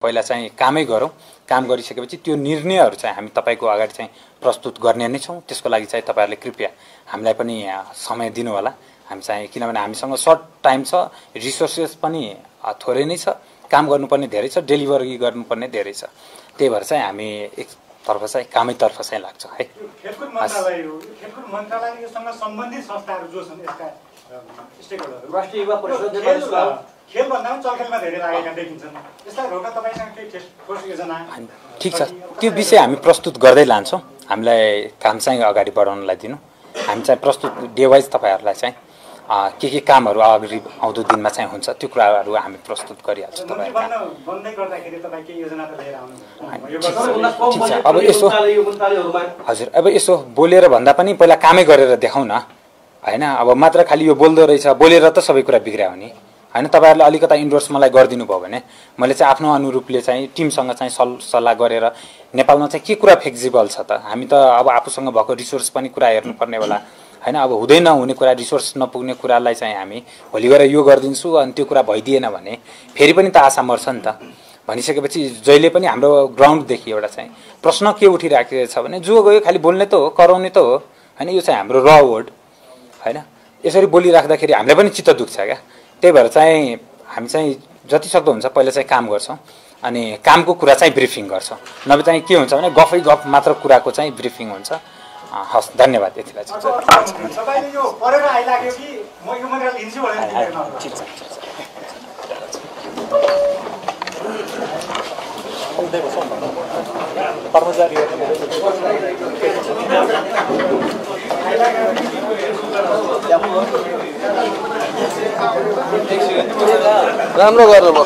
पहिला चाहिँ कामै गरौँ, काम गरिसकेपछि त्यो निर्णयहरू चाहिँ हामी तपाईको अगाडि चाहिँ प्रस्तुत गर्ने नै छौँ। त्यसको लागि चाहिँ तपाईहरुले कृपया हामीलाई पनि समय दिनु होला। हामी चाहिँ किनभने हामीसँग सर्ट टाइम छ, रिसोर्सेस पनि थोरै नै छ, काम गर्नुपर्ने धेरै छ, डेलिभरी गर्नुपर्ने धेरै छ। त्यही भएर चाहिँ हामी एकतर्फ चाहिँ कामैतर्फ चाहिँ लाग्छ है। खेलकुद मन्त्रालयसँग सम्बन्धित संस्थाहरू जो छन् यसका स्टेकहोल्डरहरू राष्ट्रिय युवा परिषद खेल भन्दा पनि चलखेलमा धेरै लागेका देखिन्छन्। यसलाई रोक्न तपाईसँग के ठोस योजना? ठीक छ, त्यो विषय हामी प्रस्तुत गर्दै लान्छौँ। हामीलाई काम चाहिँ अगाडि बढाउनलाई दिनु। हामी चाहिँ प्रस्तुत डे वाइज तपाईहरुलाई चाहिँ के कामहरू अगाडि आउँदो दिनमा चाहिँ हुन्छ त्यो कुराहरू हामी प्रस्तुत गरिहाल्छौँ। बन्दै गर्दाखेरि तपाई के योजना त लिएर आउनुहुन्छ? ठीक छ, अब यसो हजुर, अब यसो बोलेर भन्दा पनि पहिला कामै गरेर देखाउँ न हैन। अब मात्र खालि यो बोल्दो रहेछ, बोलेर त सबै कुरा बिग्रिया हो नि हैन। तपाईहरुले अलिकता इन्डोर्स मलाई गरिदिनु भयो भने मैले चाहिँ आफ्नो अनुरूपले चाहिँ टिमसँग चाहिँ सल्लाह गरेर नेपालमा चाहिँ के कुरा फ्लेक्सिबल छ त, हामी त अब आफूसँग भएको रिसोर्स पनि कुरा हेर्नुपर्ने होला हैन। अब हुँदै नहुने कुरा, रिसोर्स नपुग्ने कुरालाई चाहिँ हामी भोलि गएर यो गरिदिन्छु अनि त्यो कुरा भइदिएन भने फेरि पनि त आशा मर्छ नि त। भनिसकेपछि जहिले पनि हाम्रो ग्राउन्डदेखि एउटा चाहिँ प्रश्न के उठिराखेको छ भने जो गयो खालि बोल्ने त हो, कराउने त हो हैन। यो चाहिँ हाम्रो र वर्ड हैन। यसरी बोलिराख्दाखेरि हामीलाई पनि चित्त दुख्छ क्या। त्यही भएर चाहिँ हामी चाहिँ जति सक्दो हुन्छ पहिला चाहिँ काम गर्छौँ अनि कामको कुरा चाहिँ ब्रिफिङ गर्छौँ। नभए चाहिँ के हुन्छ भने गफै गफ मात्र कुराको चाहिँ ब्रिफिङ हुन्छ। हस्, धन्यवाद। यतिलाई चाहिँ तपाईले यो परेर आइलाग्यो कि म यो मन्दिर लिन्छु भनेर ठीक छ। राम्रो गर्नु भयो।